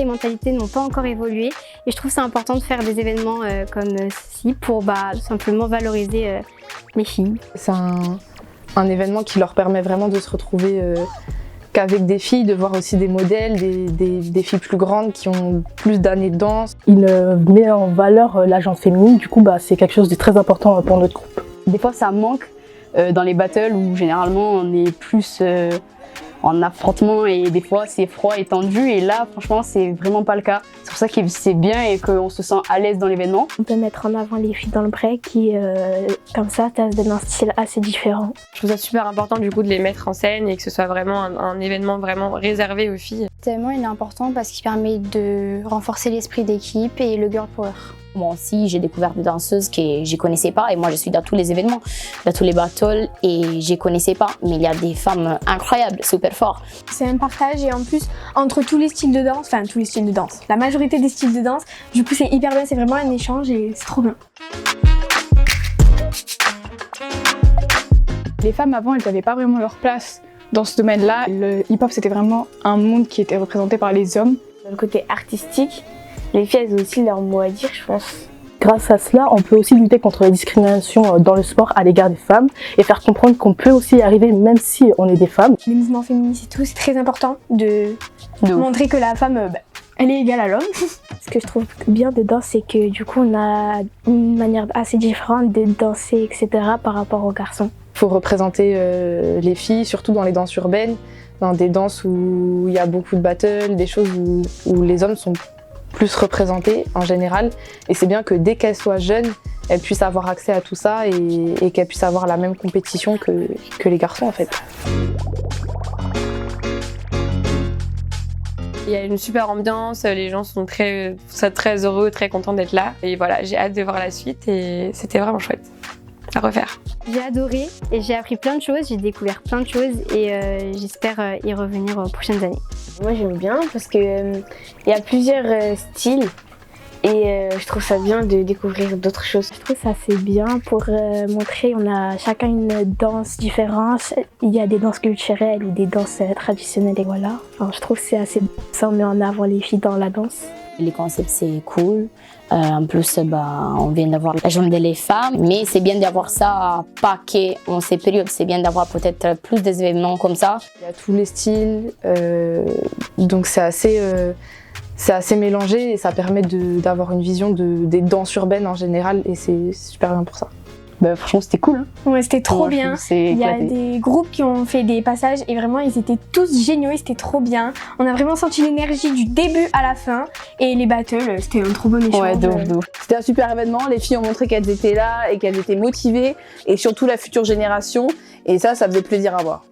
les mentalités n'ont pas encore évolué et je trouve ça important de faire des événements comme ceci pour simplement valoriser les filles. C'est un événement qui leur permet vraiment de se retrouver qu'avec des filles, de voir aussi des modèles, des filles plus grandes qui ont plus d'années de danse. Il met en valeur la gente féminine, du coup c'est quelque chose de très important pour notre groupe. Des fois ça manque dans les battles où généralement on est plus en affrontement et des fois c'est froid et tendu et là franchement c'est vraiment pas le cas. C'est pour ça que c'est bien et qu'on se sent à l'aise dans l'événement. On peut mettre en avant les filles dans le break qui comme ça donnent un style assez différent. Je trouve ça super important du coup de les mettre en scène et que ce soit vraiment un événement vraiment réservé aux filles. Tellement il est important parce qu'il permet de renforcer l'esprit d'équipe et le girl power. Moi aussi, j'ai découvert des danseuses que je connaissais pas et moi je suis dans tous les événements, dans tous les battles et je connaissais pas. Mais il y a des femmes incroyables, super fortes. C'est un partage et en plus entre tous les styles de danse, la majorité des styles de danse, du coup c'est hyper bien, c'est vraiment un échange et c'est trop bien. Les femmes avant, elles n'avaient pas vraiment leur place dans ce domaine-là. Le hip-hop c'était vraiment un monde qui était représenté par les hommes. Dans le côté artistique, les filles elles ont aussi leur mot à dire, je pense. Grâce à cela, on peut aussi lutter contre les discriminations dans le sport à l'égard des femmes et faire comprendre qu'on peut aussi y arriver même si on est des femmes. Les mouvements féministes et tout, c'est très important de montrer que la femme, elle est égale à l'homme. Ce que je trouve bien dedans, c'est que du coup on a une manière assez différente de danser, etc. par rapport aux garçons. Il faut représenter les filles, surtout dans les danses urbaines, dans des danses où il y a beaucoup de battles, des choses où les hommes sont plus représentées en général. Et c'est bien que dès qu'elles soient jeunes, elles puissent avoir accès à tout ça et qu'elles puissent avoir la même compétition que les garçons en fait. Il y a une super ambiance, les gens sont très heureux, très contents d'être là. Et voilà, j'ai hâte de voir la suite et c'était vraiment chouette à refaire. J'ai adoré et j'ai appris plein de choses, j'ai découvert plein de choses et j'espère y revenir aux prochaines années. Moi j'aime bien parce que y a plusieurs styles et je trouve ça bien de découvrir d'autres choses. Je trouve ça assez bien pour montrer on a chacun une danse différente. Il y a des danses culturelles ou des danses traditionnelles et voilà. Enfin, je trouve que c'est assez ça, on met en avant les filles dans la danse. Les concepts c'est cool. En plus, on vient d'avoir la journée des femmes, mais c'est bien d'avoir ça pas qu'en ces périodes, c'est bien d'avoir peut-être plus d'événements comme ça. Il y a tous les styles, donc c'est assez mélangé et ça permet d'avoir une vision des danses urbaines en général et c'est super bien pour ça. Franchement c'était cool. Ouais, c'était trop bien. Il y a des groupes qui ont fait des passages et vraiment ils étaient tous géniaux, c'était trop bien. On a vraiment senti l'énergie du début à la fin et les battles, c'était un trop bon échange. Ouais, de ouf. C'était un super événement, les filles ont montré qu'elles étaient là et qu'elles étaient motivées et surtout la future génération et ça faisait plaisir à voir.